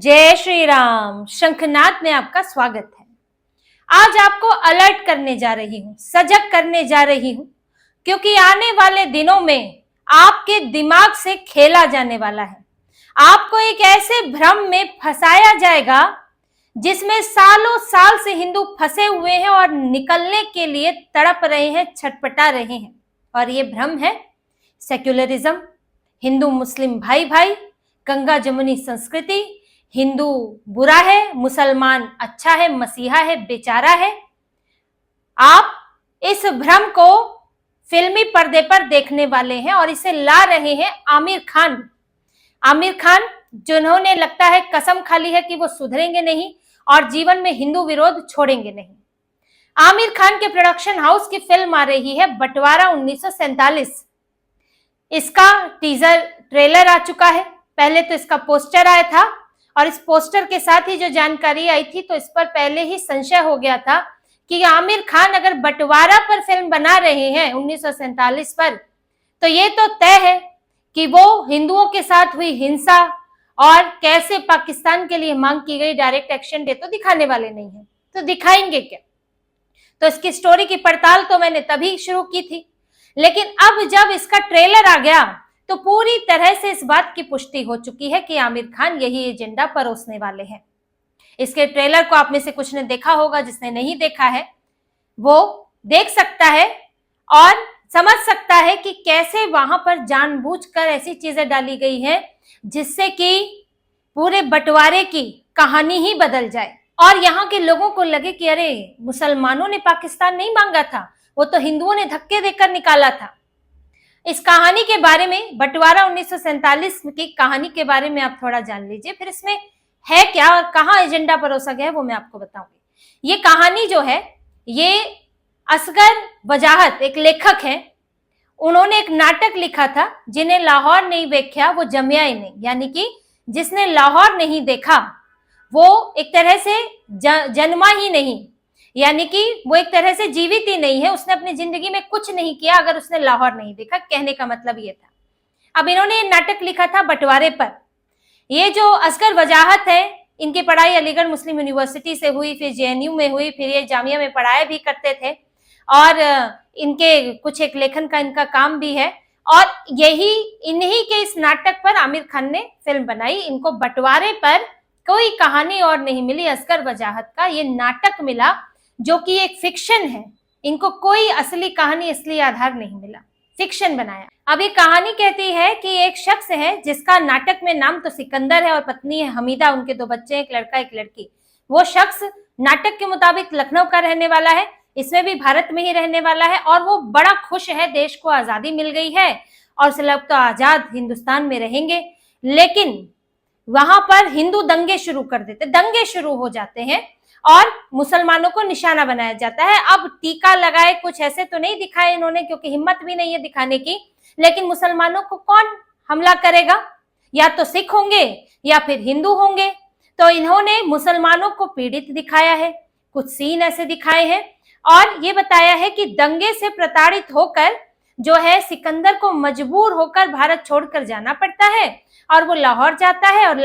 जय श्री राम। शंखनाद में आपका स्वागत है। आज आपको अलर्ट करने जा रही हूं, सजग करने जा रही हूं, क्योंकि आने वाले दिनों में आपके दिमाग से खेला जाने वाला है। आपको एक ऐसे भ्रम में फंसाया जाएगा जिसमें सालों साल से हिंदू फंसे हुए हैं और निकलने के लिए तड़प रहे हैं, छटपटा रहे हैं। और ये भ्रम है सेक्युलरिज्म, हिंदू मुस्लिम भाई भाई, गंगा जमुनी संस्कृति, हिंदू बुरा है, मुसलमान अच्छा है, मसीहा है, बेचारा है। आप इस भ्रम को फिल्मी पर्दे पर देखने वाले हैं और इसे ला रहे हैं आमिर खान। आमिर खान जिन्होंने लगता है कसम खा ली है कि वो सुधरेंगे नहीं और जीवन में हिंदू विरोध छोड़ेंगे नहीं। आमिर खान के प्रोडक्शन हाउस की फिल्म आ रही है बंटवारा 1947। इसका टीजर ट्रेलर आ चुका है। पहले तो इसका पोस्टर आया था और इस पोस्टर के साथ ही जो जानकारी आई थी तो इस पर पहले ही संशय हो गया था कि आमिर खान अगर बंटवारा पर फिल्म बना रहे हैं 1947 पर, तो ये तो तय है कि वो हिंदुओं के साथ हुई हिंसा और कैसे पाकिस्तान के लिए मांग की गई डायरेक्ट एक्शन डे तो दिखाने वाले नहीं है। तो दिखाएंगे क्या? तो इसकी स्टोरी की पड़ताल तो मैंने तभी शुरू की थी, लेकिन अब जब इसका ट्रेलर आ गया तो पूरी तरह से इस बात की पुष्टि हो चुकी है कि आमिर खान यही एजेंडा परोसने वाले हैं। इसके ट्रेलर को आप में से कुछ ने देखा होगा, जिसने नहीं देखा है वो देख सकता है और समझ सकता है कि कैसे वहां पर जानबूझकर ऐसी चीजें डाली गई हैं जिससे कि पूरे बंटवारे की कहानी ही बदल जाए और यहाँ के लोगों को लगे कि अरे मुसलमानों ने पाकिस्तान नहीं मांगा था, वो तो हिंदुओं ने धक्के देकर निकाला था। इस कहानी के बारे में, बंटवारा 1947 की कहानी के बारे में आप थोड़ा जान लीजिए, फिर इसमें है क्या और कहाँ एजेंडा परोसा गया है वो मैं आपको बताऊंगी। ये कहानी जो है ये असगर वजाहत एक लेखक हैं, उन्होंने एक नाटक लिखा था जिन्हें लाहौर नहीं देखा वो जमिया ही नहीं, यानी कि जिसने लाहौर नहीं देखा वो एक तरह से जन्मा ही नहीं, यानी कि वो एक तरह से जीवित ही नहीं है, उसने अपनी जिंदगी में कुछ नहीं किया अगर उसने लाहौर नहीं देखा। कहने का मतलब ये था। अब इन्होंने नाटक लिखा था बंटवारे पर। ये जो असगर वजाहत है, इनकी पढ़ाई अलीगढ़ मुस्लिम यूनिवर्सिटी से हुई, फिर जेएनयू में हुई, फिर ये जामिया में पढ़ाया भी करते थे और इनके कुछ एक लेखन का इनका काम भी है। और यही इन्हीं के इस नाटक पर आमिर खान ने फिल्म बनाई। इनको बंटवारे पर कोई कहानी और नहीं मिली, असगर वजाहत का ये नाटक मिला जो कि एक फिक्शन है। इनको कोई असली कहानी, असली आधार नहीं मिला, फिक्शन बनाया। अब ये कहानी कहती है कि एक शख्स है जिसका नाटक में नाम तो सिकंदर है और पत्नी है हमीदा, उनके 2 बच्चे, एक लड़का एक लड़की। वो शख्स नाटक के मुताबिक लखनऊ का रहने वाला है, इसमें भी भारत में ही रहने वाला है और वो बड़ा खुश है, देश को आजादी मिल गई है और उसे लगता तो आजाद हिंदुस्तान में रहेंगे। लेकिन वहां पर हिंदू दंगे शुरू कर देते, दंगे शुरू हो जाते हैं और मुसलमानों को निशाना बनाया जाता है। अब टीका लगाए कुछ ऐसे तो नहीं दिखाए इन्होंने, क्योंकि हिम्मत भी नहीं है दिखाने की, लेकिन मुसलमानों को कौन हमला करेगा? या तो सिख होंगे या फिर हिंदू होंगे। तो इन्होंने मुसलमानों को पीड़ित दिखाया है, कुछ सीन ऐसे दिखाए हैं और ये बताया है कि दंगे से प्रताड़ित होकर जो है सिकंदर को मजबूर होकर भारत छोड़कर जाना पड़ता है और वो लाहौर जाता है और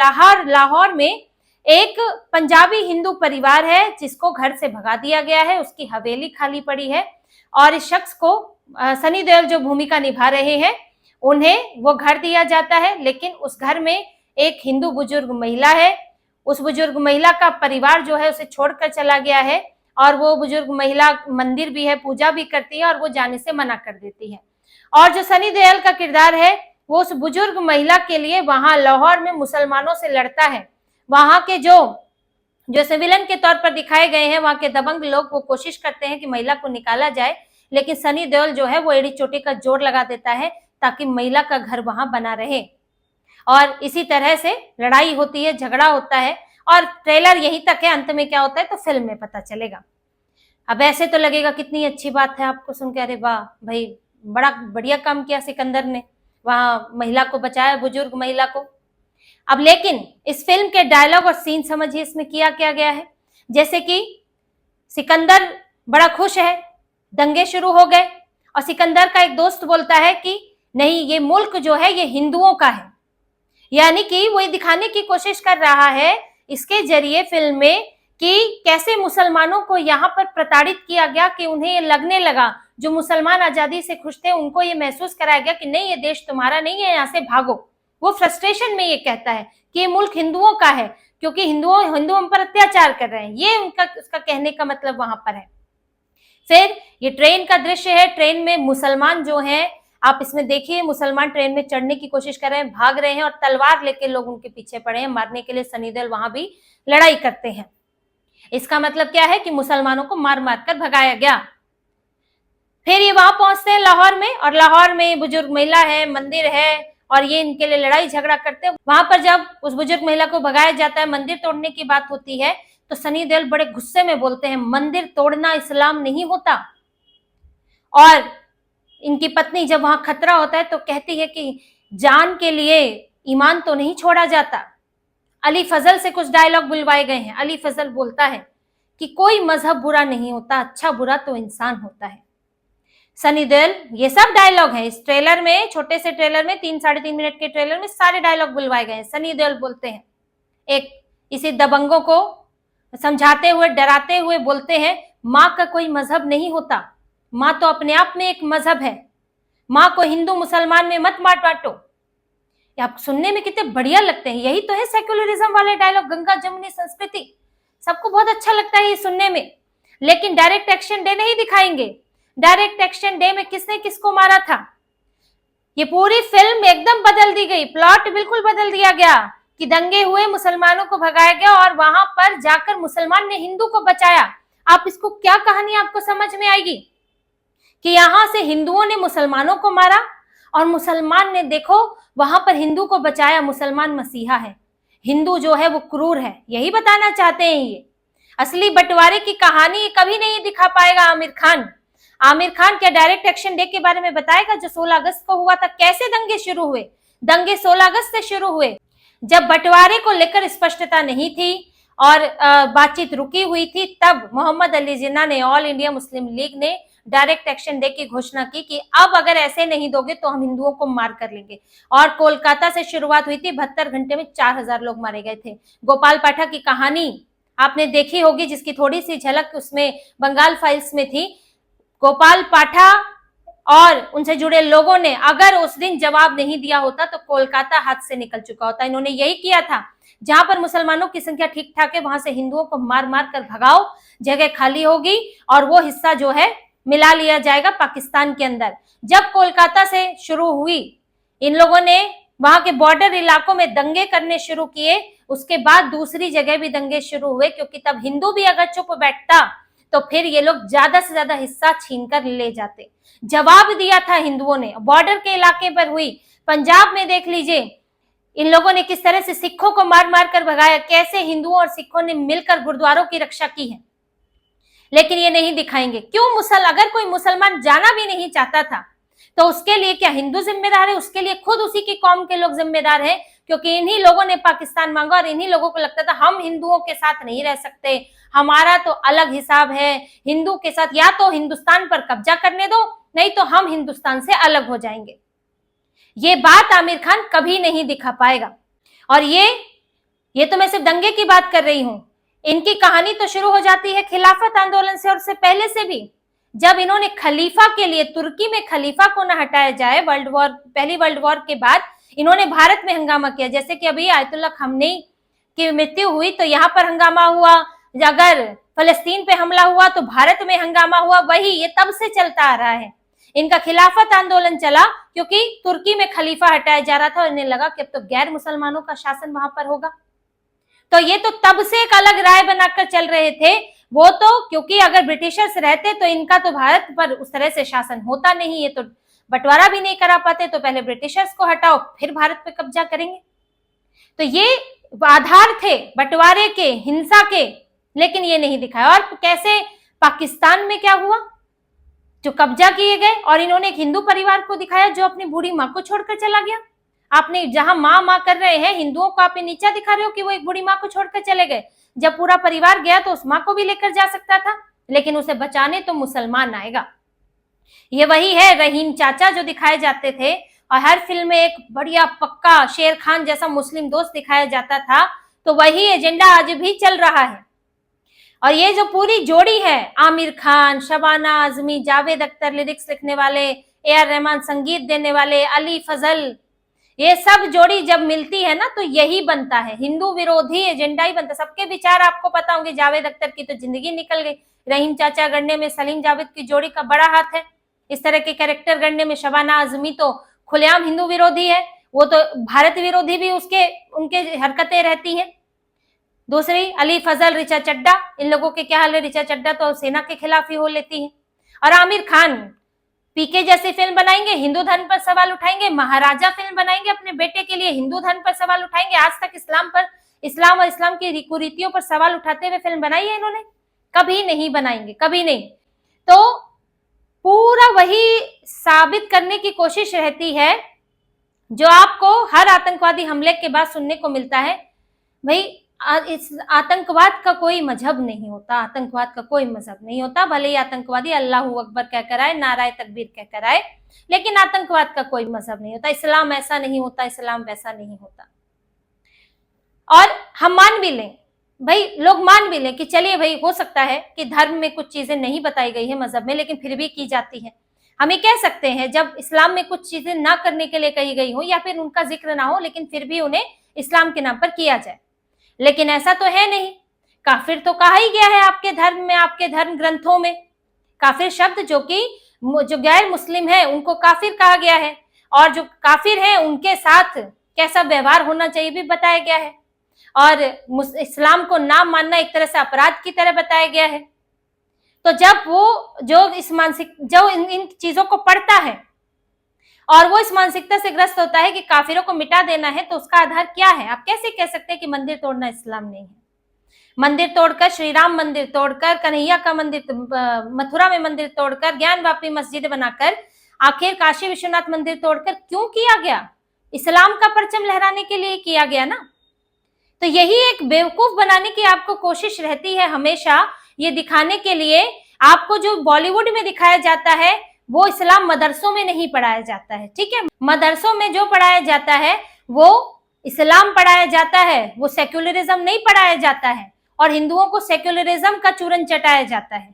लाहौर में एक पंजाबी हिंदू परिवार है जिसको घर से भगा दिया गया है, उसकी हवेली खाली पड़ी है और इस शख्स को सनी देओल जो भूमिका निभा रहे हैं उन्हें वो घर दिया जाता है। लेकिन उस घर में एक हिंदू बुजुर्ग महिला है, उस बुजुर्ग महिला का परिवार जो है उसे छोड़कर चला गया है और वो बुजुर्ग महिला मंदिर भी है, पूजा भी करती है और वो जाने से मना कर देती है। और जो सनी देओल का किरदार है वो उस बुजुर्ग महिला के लिए वहां लाहौर में मुसलमानों से लड़ता है। वहां के जो सिविलन के तौर पर दिखाए गए हैं, वहां के दबंग लोग, वो कोशिश करते हैं कि महिला को निकाला जाए, लेकिन सनी देओल जो है वो एड़ी चोटी का जोर लगा देता है ताकि महिला का घर वहां बना रहे। और इसी तरह से लड़ाई होती है, झगड़ा होता है और ट्रेलर यहीं तक है। अंत में क्या होता है तो फिल्म में पता चलेगा। अब ऐसे तो लगेगा कितनी अच्छी बात है आपको सुन के, अरे वाह भाई बड़ा बढ़िया काम किया सिकंदर ने, वहां महिला को बचाया, बुजुर्ग महिला को। अब लेकिन इस फिल्म के डायलॉग और सीन समझिए इसमें किया क्या गया है। जैसे कि सिकंदर बड़ा खुश है, दंगे शुरू हो गए और सिकंदर का एक दोस्त बोलता है कि नहीं, ये मुल्क जो है ये हिंदुओं का है, यानी कि वो ये दिखाने की कोशिश कर रहा है इसके जरिए फिल्म में कि कैसे मुसलमानों को यहाँ पर प्रताड़ित किया गया, कि उन्हें ये लगने लगा, जो मुसलमान आजादी से खुश थे उनको ये महसूस कराया गया कि नहीं, ये देश तुम्हारा नहीं है, यहाँ से भागो। वो फ्रस्ट्रेशन में ये कहता है कि ये मुल्क हिंदुओं का है, क्योंकि हिंदू हम पर अत्याचार कर रहे हैं। ये उसका कहने का मतलब वहां पर है। फिर ये ट्रेन का दृश्य है। ट्रेन में मुसलमान जो हैं, आप इसमें देखिए, मुसलमान ट्रेन में चढ़ने की कोशिश कर रहे हैं, भाग रहे हैं और तलवार लेके लोग उनके पीछे पड़े हैं मारने के लिए। सनी देओल वहां भी लड़ाई करते हैं। इसका मतलब क्या है कि मुसलमानों को मार मार कर भगाया गया। फिर ये वहां पहुंचते हैं लाहौर में, और लाहौर में बुजुर्ग महिला है, मंदिर है, और ये इनके लिए लड़ाई झगड़ा करते हैं। वहां पर जब उस बुजुर्ग महिला को भगाया जाता है, मंदिर तोड़ने की बात होती है, तो सनी देओल बड़े गुस्से में बोलते हैं, मंदिर तोड़ना इस्लाम नहीं होता। और इनकी पत्नी जब वहां खतरा होता है तो कहती है कि जान के लिए ईमान तो नहीं छोड़ा जाता। अली फजल से कुछ डायलॉग बुलवाए गए हैं। अली फजल बोलता है कि कोई मजहब बुरा नहीं होता, अच्छा बुरा तो इंसान होता है। सनी देओल, ये सब डायलॉग है इस ट्रेलर में, छोटे से ट्रेलर में, 3-3.5 मिनट के ट्रेलर में सारे डायलॉग बुलवाए गए हैं। सनी देओल बोलते हैं, एक इसे दबंगों को समझाते हुए, डराते हुए बोलते हैं, माँ का कोई मजहब नहीं होता, माँ तो अपने आप में एक मजहब है, माँ को हिंदू मुसलमान में मत बांटो। आप सुनने में कितने बढ़िया लगते हैं। यही तो है सेक्युलरिज्म वाले डायलॉग, गंगा जमुनी संस्कृति। सबको बहुत अच्छा लगता है ये सुनने में। लेकिन डायरेक्ट एक्शन डे नहीं दिखाएंगे। डायरेक्ट एक्शन डे में किसने किसको मारा था, ये पूरी फिल्म एकदम बदल दी गई। प्लॉट बिल्कुल बदल दिया गया कि दंगे हुए, मुसलमानों को भगाया गया और वहां पर जाकर मुसलमान ने हिंदू को बचाया। आप इसको क्या कहानी आपको समझ में आएगी कि यहां से हिंदुओं ने मुसलमानों को मारा और मुसलमान ने देखो वहां पर हिंदू को बचाया। मुसलमान मसीहा है, हिंदू जो है वो क्रूर है, यही बताना चाहते हैं ये। असली बंटवारे की कहानी कभी नहीं दिखा पाएगा आमिर खान। आमिर खान क्या डायरेक्ट एक्शन डे के बारे में बताएगा जो 16 अगस्त को हुआ था? कैसे दंगे शुरू हुए? दंगे 16 अगस्त से शुरू हुए, जब बंटवारे को लेकर स्पष्टता नहीं थी और बातचीत रुकी हुई थी, तब मोहम्मद अली जिन्ना ने, ऑल इंडिया मुस्लिम लीग ने डायरेक्ट एक्शन डे की घोषणा की कि अब अगर ऐसे नहीं दोगे तो हम हिंदुओं को मार कर लेंगे। और कोलकाता से शुरुआत हुई थी, 72 घंटे में 4000 लोग मारे गए थे। गोपाल पाठक की कहानी आपने देखी होगी, जिसकी थोड़ी सी झलक उसमें बंगाल फाइल्स में थी। गोपाल पाठक और उनसे जुड़े लोगों ने अगर उस दिन जवाब नहीं दिया होता तो कोलकाता हाथ से निकल चुका होता। इन्होंने यही किया था, जहां पर मुसलमानों की संख्या ठीक ठाक है वहां से हिंदुओं को मार मार कर भगाओ, जगह खाली होगी और वो हिस्सा जो है मिला लिया जाएगा पाकिस्तान के अंदर। जब कोलकाता से शुरू हुई, इन लोगों ने वहां के बॉर्डर इलाकों में दंगे करने शुरू किए। उसके बाद दूसरी जगह भी दंगे शुरू हुए, क्योंकि तब हिंदू भी अगर चुप बैठता तो फिर ये लोग ज्यादा से ज्यादा हिस्सा छीन कर ले जाते। जवाब दिया था हिंदुओं ने, बॉर्डर के इलाके पर हुई। पंजाब में देख लीजिए इन लोगों ने किस तरह से सिखों को मार मार कर भगाया, कैसे हिंदुओं और सिखों ने मिलकर गुरुद्वारों की रक्षा की है। लेकिन ये नहीं दिखाएंगे। क्यों? अगर कोई मुसलमान जाना भी नहीं चाहता था तो उसके लिए क्या हिंदू जिम्मेदार है? उसके लिए खुद उसी की कौम के लोग जिम्मेदार हैं, क्योंकि इन्हीं लोगों ने पाकिस्तान मांगा और इन्हीं लोगों को लगता था हम हिंदुओं के साथ नहीं रह सकते, हमारा तो अलग हिसाब है हिंदू के साथ, या तो हिंदुस्तान पर कब्जा करने दो नहीं तो हम हिंदुस्तान से अलग हो जाएंगे। ये बात आमिर खान कभी नहीं दिखा पाएगा। और ये तो मैं सिर्फ दंगे की बात कर रही हूं। इनकी कहानी तो शुरू हो जाती है खिलाफत आंदोलन से, और उससे पहले से भी, जब इन्होंने खलीफा के लिए तुर्की में खलीफा को न हटाया जाए, पहली वर्ल्ड वॉर के बाद इन्होंने भारत में हंगामा किया। जैसे कि अभी आयतुल्ला खमेनी की मृत्यु हुई तो यहाँ पर हंगामा हुआ, अगर फलस्तीन पे हमला हुआ तो भारत में हंगामा हुआ। वही ये तब से चलता आ रहा है। इनका खिलाफत आंदोलन चला क्योंकि तुर्की में खलीफा हटाया जा रहा था और इन्हें लगा कि अब तो गैर मुसलमानों का शासन वहां पर होगा। तो ये तो तब से एक अलग राय बनाकर चल रहे थे। वो तो क्योंकि अगर ब्रिटिशर्स रहते तो इनका तो भारत पर उस तरह से शासन होता नहीं, ये तो बंटवारा भी नहीं करा पाते, तो पहले ब्रिटिशर्स को हटाओ फिर भारत पे कब्जा करेंगे। तो ये आधार थे बंटवारे के, हिंसा के, लेकिन ये नहीं दिखाया। और कैसे पाकिस्तान में क्या हुआ, जो कब्जा किए गए, और इन्होंने एक हिंदू परिवार को दिखाया जो अपनी बूढ़ी माँ को छोड़कर चला गया। आपने जहां माँ माँ कर रहे हैं हिंदुओं को, आप नीचा दिखा रहे हो कि वो एक बूढ़ी माँ को छोड़कर चले गए। जब पूरा परिवार गया तो उस माँ को भी लेकर जा सकता था, लेकिन उसे बचाने तो मुसलमान आएगा। ये वही है रहीम चाचा जो दिखाए जाते थे, और हर फिल्म में एक बढ़िया पक्का शेर खान जैसा मुस्लिम दोस्त दिखाया जाता था तो वही एजेंडा आज भी चल रहा है। और ये जो पूरी जोड़ी है, आमिर खान, शबाना आजमी, जावेद अख्तर लिरिक्स लिखने वाले, ए आर रहमान संगीत देने वाले, अली फजल, ये सब जोड़ी जब मिलती है ना तो यही बनता है, हिंदू विरोधी एजेंडा ही बनता है। सबके विचार आपको पता होंगे, जावेद अख्तर की तो जिंदगी निकल गई, रहीम चाचा गढ़ने में सलीम जावेद की जोड़ी का बड़ा हाथ है, इस तरह के कैरेक्टर गढ़ने में शबाना आजमी तो खुलेआम हिंदू विरोधी है, वो तो भारत विरोधी भी उनके हरकतें रहती हैं। दूसरी अली फजल, ऋचा चड्डा, इन लोगों के क्या हाल है, ऋचा चड्डा तो सेना के खिलाफ ही हो लेती है। और आमिर खान पीके जैसी फिल्म बनाएंगे, हिंदू धर्म पर सवाल उठाएंगे, महाराजा फिल्म बनाएंगे अपने बेटे के लिए, हिंदू धर्म पर सवाल उठाएंगे। आज तक इस्लाम और इस्लाम की कुरीतियों पर सवाल उठाते हुए फिल्म बनाई है इन्होंने? कभी नहीं बनाएंगे, कभी नहीं। तो पूरा वही साबित करने की कोशिश रहती है जो आपको हर आतंकवादी हमले के बाद सुनने को मिलता है, भाई इस आतंकवाद का कोई मजहब नहीं होता, आतंकवाद का कोई मजहब नहीं होता, भले ही आतंकवादी अल्लाहू अकबर कहकर आए, नाराए तकबीर कहकर आए, लेकिन आतंकवाद का कोई मजहब नहीं होता, इस्लाम ऐसा नहीं होता, इस्लाम वैसा नहीं होता। और हम मान भी लें, भाई लोग मान भी लें कि चलिए भाई हो सकता है कि धर्म में कुछ चीजें नहीं बताई गई है मजहब में, लेकिन फिर भी की जाती है। हम ये कह सकते हैं जब इस्लाम में कुछ चीजें ना करने के लिए कही गई हो या फिर उनका जिक्र ना हो, लेकिन फिर भी उन्हें इस्लाम के नाम पर किया जाए, लेकिन ऐसा तो है नहीं। काफिर तो कहा ही गया है आपके धर्म में, आपके धर्म ग्रंथों में। काफिर शब्द जो गैर मुस्लिम है उनको काफिर कहा गया है, और जो काफिर है उनके साथ कैसा व्यवहार होना चाहिए भी बताया गया है, और इस्लाम को ना मानना एक तरह से अपराध की तरह बताया गया है। तो जब वो जो इन चीजों को पढ़ता है और वो इस मानसिकता से ग्रस्त होता है कि काफिरों को मिटा देना है, तो उसका आधार क्या है? आप कैसे कह सकते हैं कि मंदिर तोड़ना इस्लाम नहीं है? मंदिर तोड़कर, श्री राम मंदिर तोड़कर, कन्हैया का मंदिर, मथुरा में मंदिर तोड़कर, ज्ञानवापी मस्जिद बनाकर, आखिर काशी विश्वनाथ मंदिर तोड़कर क्यों किया गया? इस्लाम का परचम लहराने के लिए किया गया ना। तो यही एक बेवकूफ बनाने की आपको कोशिश रहती है हमेशा, ये दिखाने के लिए। आपको जो बॉलीवुड में दिखाया जाता है वो इस्लाम मदरसों में नहीं पढ़ाया जाता है, ठीक है? मदरसों में जो पढ़ाया जाता है वो इस्लाम पढ़ाया जाता है, वो सेक्युलरिज्म नहीं पढ़ाया जाता है, और हिंदुओं को सेक्युलरिज्म का चूरन चटाया जाता है।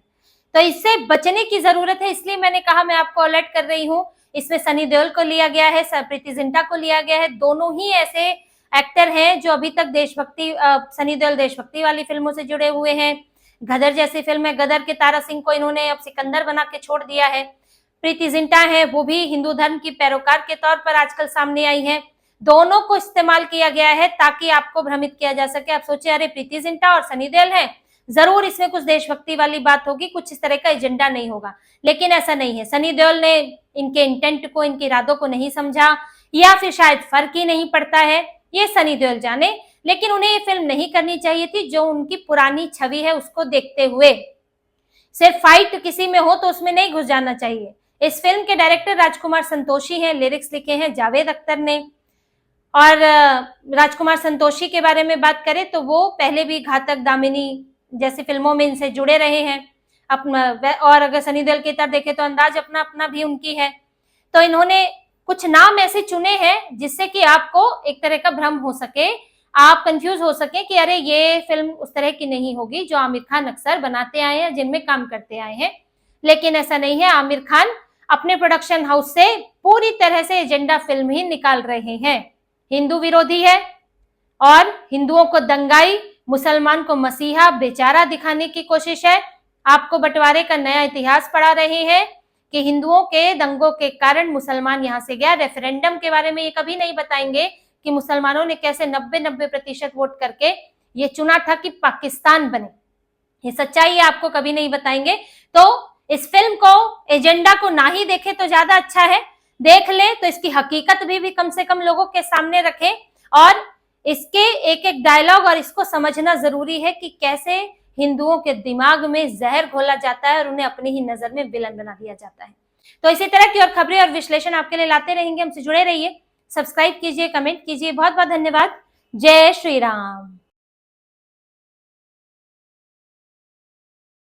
तो इससे बचने की जरूरत है, इसलिए मैंने कहा मैं आपको अलर्ट कर रही हूँ। इसमें सनी देओल को लिया गया है, प्रीति जिंटा को लिया गया है, दोनों ही ऐसे एक्टर हैं जो अभी तक देशभक्ति, सनी देओल देशभक्ति वाली फिल्मों से जुड़े हुए हैं। गदर जैसी फिल्म है, गदर के तारा सिंह को इन्होंने अब सिकंदर बना के छोड़ दिया है। प्रीति जिंटा है, वो भी हिंदू धर्म की पैरोकार के तौर पर आजकल सामने आई है। दोनों को इस्तेमाल किया गया है ताकि आपको भ्रमित किया जा सके। आप सोचे अरे प्रीति जिंटा और सनी देओल है, जरूर इसमें कुछ देशभक्ति वाली बात होगी, कुछ इस तरह का एजेंडा नहीं होगा, लेकिन ऐसा नहीं है। सनी देओल ने इनके इंटेंट को, इनके इरादों को नहीं समझा, या फिर शायद फर्क ही नहीं पड़ता है, ये सनी देओल जाने। लेकिन उन्हें ये फिल्म नहीं करनी चाहिए थी जो उनकी पुरानी छवि है उसको देखते हुए। सिर्फ फाइट किसी में हो तो उसमें नहीं घुस जाना चाहिए। इस फिल्म के डायरेक्टर राजकुमार संतोषी हैं, लिरिक्स लिखे हैं जावेद अख्तर ने। और राजकुमार संतोषी के बारे में बात करें तो वो पहले भी घातक, दामिनी जैसी फिल्मों में इनसे जुड़े रहे हैं अपना। और अगर सनी देओल की तरफ देखें तो अंदाज अपना अपना भी उनकी है। तो इन्होंने कुछ नाम ऐसे चुने हैं जिससे कि आपको एक तरह का भ्रम हो सके, आप कंफ्यूज हो सके कि अरे ये फिल्म उस तरह की नहीं होगी जो आमिर खान अक्सर बनाते आए हैं, जिनमें काम करते आए हैं। लेकिन ऐसा नहीं है, आमिर खान अपने प्रोडक्शन हाउस से पूरी तरह से एजेंडा फिल्म ही निकाल रहे हैं। हिंदू विरोधी है और हिंदुओं को दंगाई, मुसलमान को मसीहा बेचारा दिखाने की कोशिश है। आपको बंटवारे का नया इतिहास पढ़ा रहे हैं कि हिंदुओं के दंगों के कारण मुसलमान यहां से गया। रेफरेंडम के बारे में ये कभी नहीं बताएंगे कि मुसलमानों ने कैसे 90% वोट करके ये चुना था कि पाकिस्तान बने। ये सच्चाई आपको कभी नहीं बताएंगे। तो इस फिल्म को, एजेंडा को ना ही देखे तो ज्यादा अच्छा है, देख ले तो इसकी हकीकत भी कम से कम लोगों के सामने रखें, और इसके एक एक डायलॉग और इसको समझना जरूरी है कि कैसे हिंदुओं के दिमाग में जहर घोला जाता है और उन्हें अपनी ही नजर में विलन बना दिया जाता है। तो इसी तरह की और खबरें और विश्लेषण आपके लिए लाते रहेंगे, हमसे जुड़े रहिए, सब्सक्राइब कीजिए, कमेंट कीजिए। बहुत बहुत धन्यवाद। जय श्री राम।